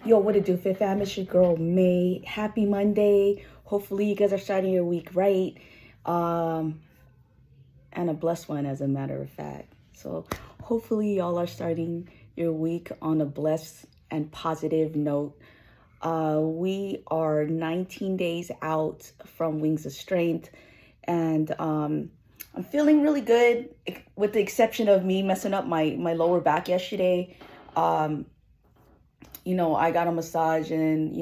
Yo, what it do, Fifth Fam? It's your girl May. Happy Monday. Hopefully you guys are starting your week right. Um, and a blessed one, as a matter of fact. So hopefully y'all are starting your week on a blessed and positive note. We are 19 days out from Wings of Strength, and I'm feeling really good, with the exception of me messing up my lower back yesterday. Um, I got a massage, and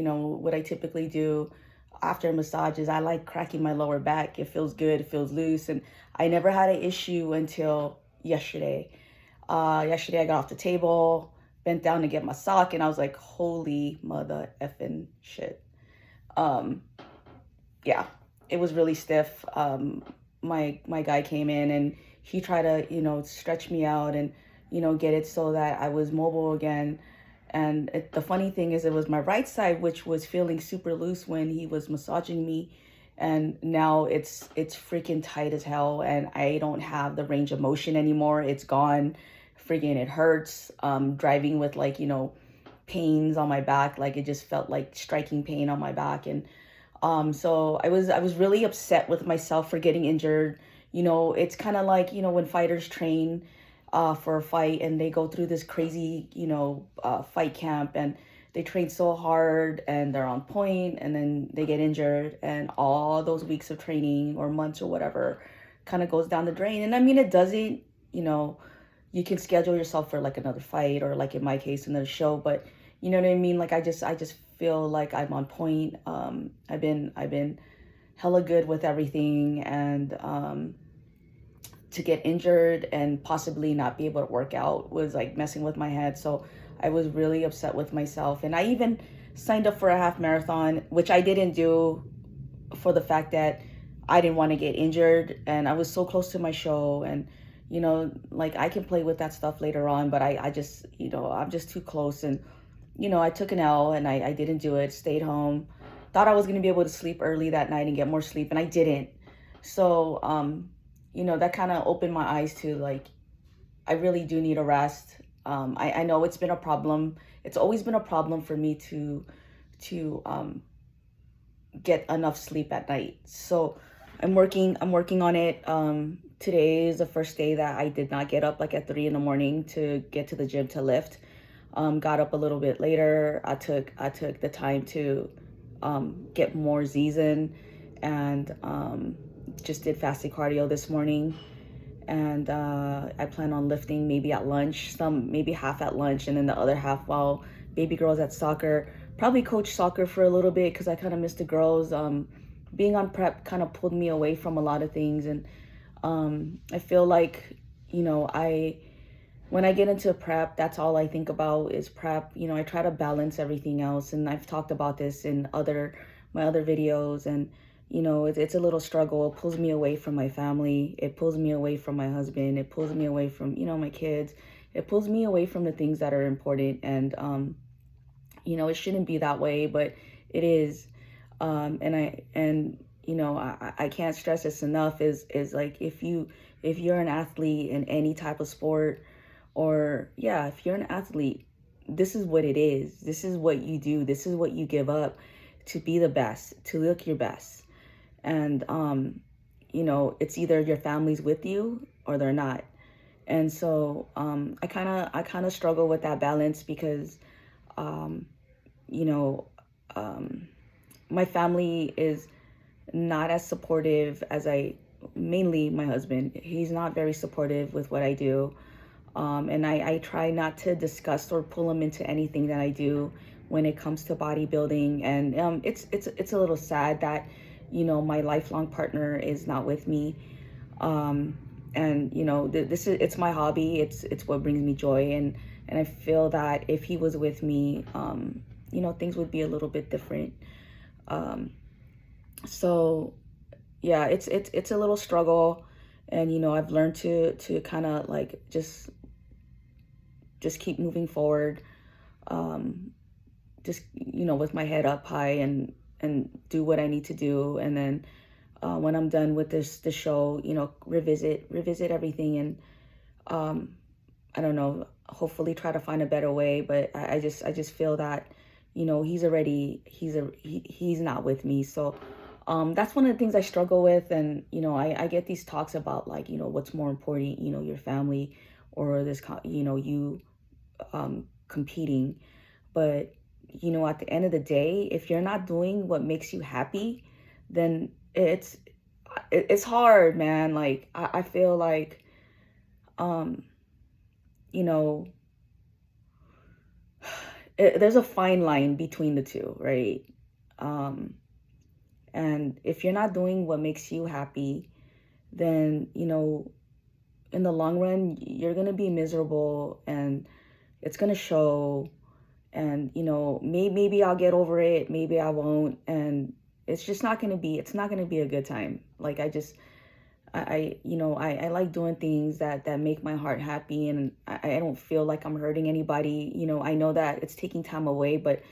what I typically do after a massage is I like cracking my lower back. It feels good, it feels loose, and I never had an issue until yesterday. Yesterday I got off the table, bent down to get my sock, and I was like, holy mother effing shit. Um, yeah, it was really stiff. My guy came in and he tried to, stretch me out and, get it so that I was mobile again. And the funny thing is, it was my right side which was feeling super loose when he was massaging me, and now it's freaking tight as hell, and I don't have the range of motion anymore. It's gone. Freaking it hurts. Driving with, like, pains on my back. Like, it just felt like striking pain on my back. And so I was really upset with myself for getting injured. It's kind of like, when fighters train for a fight and they go through this crazy, fight camp, and they train so hard and they're on point, and then they get injured, and all those weeks of training or months or whatever kind of goes down the drain. And I mean, it doesn't, you can schedule yourself for like another fight, or like in my case, another show, but you know what I mean? Like, I just feel like I'm on point. I've been hella good with everything, and to get injured and possibly not be able to work out was like messing with my head. So I was really upset with myself, and I even signed up for a half marathon, which I didn't do for the fact that I didn't want to get injured, and I was so close to my show. And like, I can play with that stuff later on, but I just, I'm just too close. And I took an L, and I didn't do it, stayed home, thought I was going to be able to sleep early that night and get more sleep, and I didn't. So that kind of opened my eyes to, like, I really do need a rest. I know it's been a problem. It's always been a problem for me to get enough sleep at night. So I'm working on it. Today is the first day that I did not get up like at 3 in the morning to get to the gym to lift. Got up a little bit later. I took the time to get more Z's in, and just did fasted cardio this morning. And I plan on lifting maybe at lunch, maybe half at lunch, and then the other half while baby girl's at soccer. Probably coach soccer for a little bit because I kind of miss the girls. Being on prep kind of pulled me away from a lot of things, and I feel like, when I get into prep, that's all I think about is prep. I try to balance everything else, and I've talked about this in my other videos, and it's a little struggle. It pulls me away from my family. It pulls me away from my husband. It pulls me away from, my kids. It pulls me away from the things that are important. And, it shouldn't be that way, but it is. I can't stress this enough is like, if you're an athlete in any type of sport, or yeah, if you're an athlete, this is what it is. This is what you do. This is what you give up to be the best, to look your best. And it's either your family's with you or they're not. And so I kind of struggle with that balance because you know my family is not as supportive as mainly my husband. He's not very supportive with what I do. And I try not to discuss or pull him into anything that I do when it comes to bodybuilding. And it's a little sad that, my lifelong partner is not with me. And it's my hobby. It's what brings me joy. And I feel that if he was with me, things would be a little bit different. So yeah, it's a little struggle. And, I've learned to kind of like just keep moving forward. Just, with my head up high and do what I need to do. And then when I'm done with the show, revisit everything. And I don't know, hopefully try to find a better way. But I just feel that, he's not with me. So that's one of the things I struggle with. And I get these talks about, like, what's more important, your family or you competing. But at the end of the day, if you're not doing what makes you happy, then it's hard, man. Like, I feel like um you know there's a fine line between the two, right? um and if you're not doing what makes you happy, then in the long run you're gonna be miserable, and it's gonna show. And maybe I'll get over it, maybe I won't. And it's not gonna be a good time. Like, I like doing things that make my heart happy, and I don't feel like I'm hurting anybody. I know that it's taking time away, but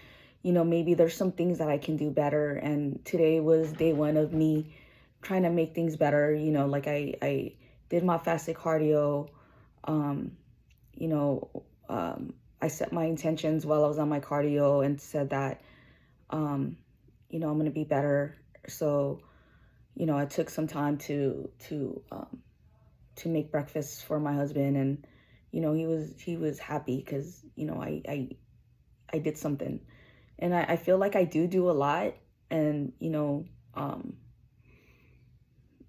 maybe there's some things that I can do better. And today was day one of me trying to make things better. Like, I did my fasted cardio. um you know I set my intentions while I was on my cardio and said that I'm going to be better. So I took some time to make breakfast for my husband. And he was happy because I did something. And I feel like I do a lot. And um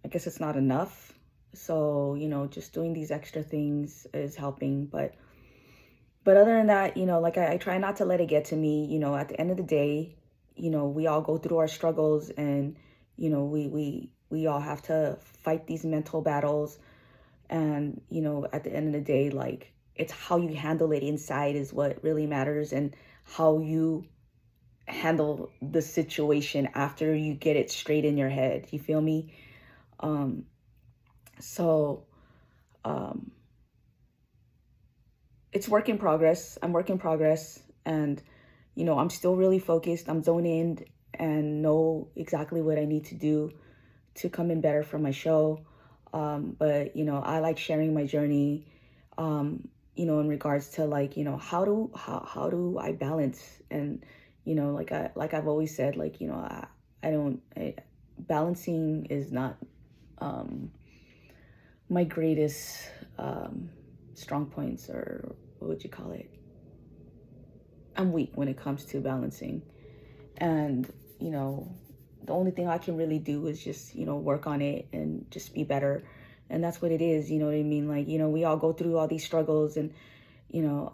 I guess it's not enough. So just doing these extra things is helping. But other than that, like, I try not to let it get to me. At the end of the day, we all go through our struggles. And we all have to fight these mental battles. And at the end of the day, like, it's how you handle it inside is what really matters, and how you handle the situation after you get it straight in your head. You feel me? um so um it's work in progress. I'm work in progress. And I'm still really focused. I'm zoned in and know exactly what I need to do to come in better for my show. But I like sharing my journey, in regards to, like, how do I balance. And I've always said, like, I don't balancing is not um my greatest strong points, or what would you call it? I'm weak when it comes to balancing. And the only thing I can really do is just work on it and just be better. And that's what it is. You know what I mean? Like, we all go through all these struggles. And you know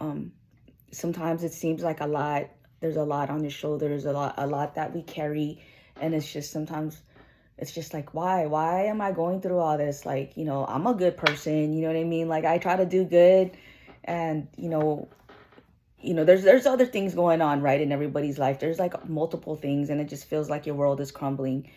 sometimes it seems like a lot. There's a lot on your shoulders, a lot that we carry. And it's just, sometimes it's just like, why am I going through all this? Like, I'm a good person. You know what I mean? Like, I try to do good. And there's other things going on, right, in everybody's life. There's, like, multiple things, and it just feels like your world is crumbling.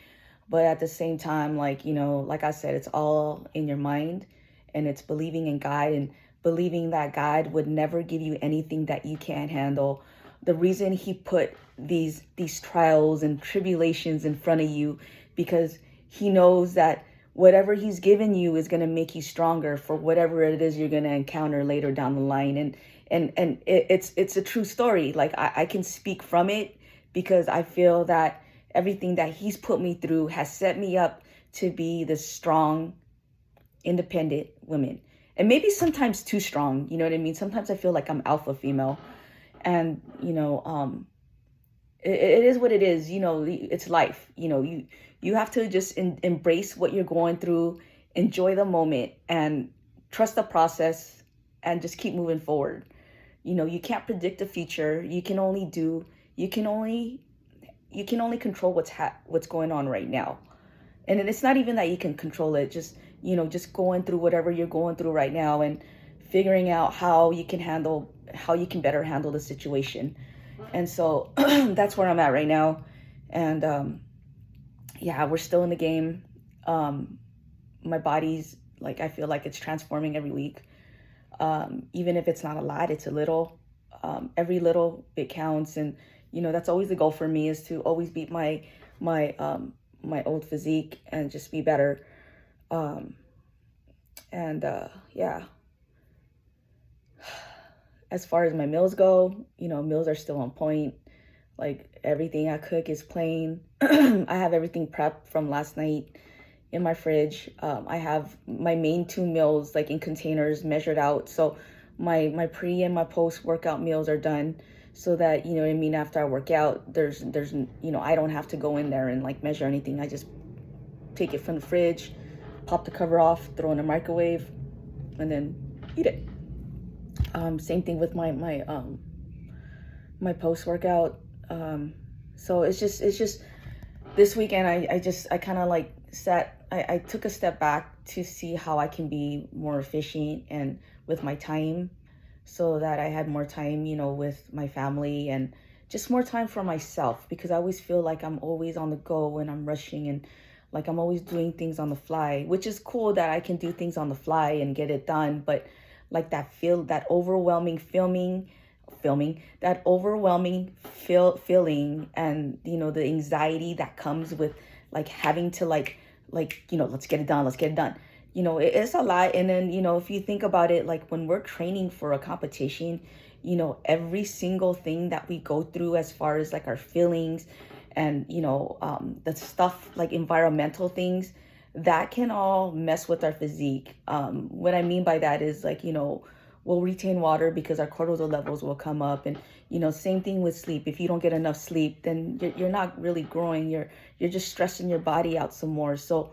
But at the same time, like, like I said, it's all in your mind. And it's believing in God, and believing that God would never give you anything that you can't handle. The reason he put these trials and tribulations in front of you, because he knows that whatever he's given you is going to make you stronger for whatever it is you're going to encounter later down the line. And it's a true story. Like, I can speak from it, because I feel that everything that he's put me through has set me up to be this strong, independent woman. And maybe sometimes too strong. You know what I mean? Sometimes I feel like I'm alpha female. And it is what it is. It's life. You have to just embrace what you're going through, enjoy the moment, and trust the process, and just keep moving forward. You can't predict the future. You can only control what's going on right now. And then it's not even that you can control it. Just going through whatever you're going through right now, and figuring out how you can better handle the situation. And so that's where I'm at right now. And yeah, we're still in the game. My body's, like, I feel like it's transforming every week. Even if it's not a lot, it's a little. Every little bit counts. And that's always the goal for me, is to always beat my old physique and just be better. And yeah, as far as my meals go, meals are still on point. Like everything I cook is plain. I have everything prepped from last night in my fridge. I have my main 2 meals like in containers measured out. So my pre and my post workout meals are done, so that, you know what I mean, after I work out, there's I don't have to go in there and like measure anything. I just take it from the fridge, pop the cover off, throw in the microwave, and then eat it. Same thing with my post workout. So it's just this weekend I kind of like I took a step back to see how I can be more efficient and with my time, so that I had more time, with my family, and just more time for myself, because I always feel like I'm always on the go and I'm rushing, and like I'm always doing things on the fly, which is cool that I can do things on the fly and get it done. But like that overwhelming that overwhelming feeling, and the anxiety that comes with like having to let's get it done. It's a lot. And then, if you think about it, like when we're training for a competition, every single thing that we go through as far as like our feelings and, the stuff like environmental things, that can all mess with our physique. What I mean by that is like, we'll retain water because our cortisol levels will come up. And, same thing with sleep. If you don't get enough sleep, then you're not really growing. You're just stressing your body out some more. So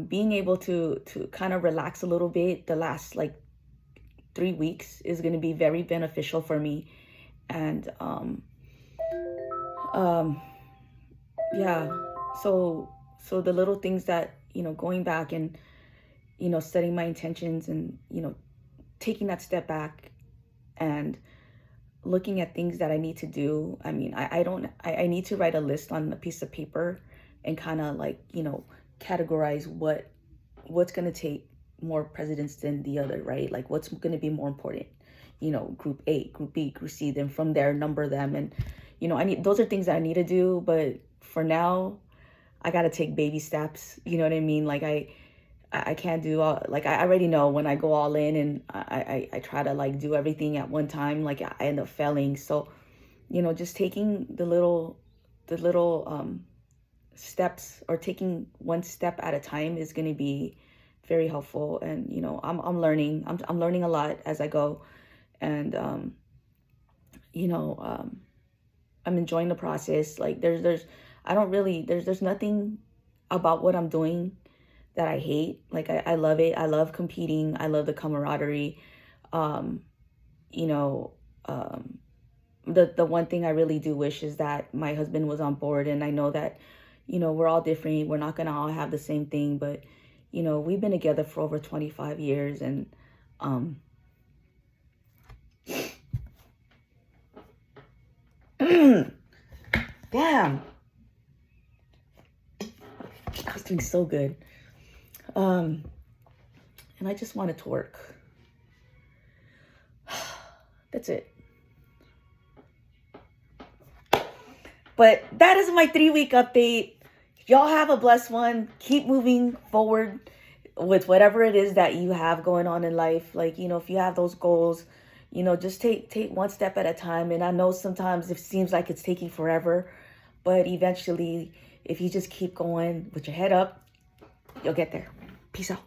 being able to kind of relax a little bit the last like 3 weeks is going to be very beneficial for me. And yeah, so the little things that, going back and, setting my intentions and, taking that step back and looking at things that I need to do. I mean, I need to write a list on a piece of paper and kind of like, categorize what's going to take more precedence than the other, right? Like what's going to be more important, group A, group B, group C, then from there number them. And those are things that I need to do, but for now I got to take baby steps. You know what I mean? Like I can't do all, like I already know when I go all in and I try to like do everything at one time, like I end up failing. So just taking the little steps, or taking one step at a time, is going to be very helpful. And I'm learning a lot as I go. And I'm enjoying the process. Like there's nothing about what I'm doing that I hate. Like I love it. I love competing. I love the camaraderie. The one thing I really do wish is that my husband was on board. And I know that, we're all different. We're not going to all have the same thing, but, we've been together for over 25 years. And, damn, I was doing so good. And I just wanted to work. That's it. But that is my 3-week update. Y'all have a blessed one. Keep moving forward with whatever it is that you have going on in life. Like, if you have those goals, just take one step at a time. And I know sometimes it seems like it's taking forever, but eventually, if you just keep going with your head up, you'll get there. Peace out.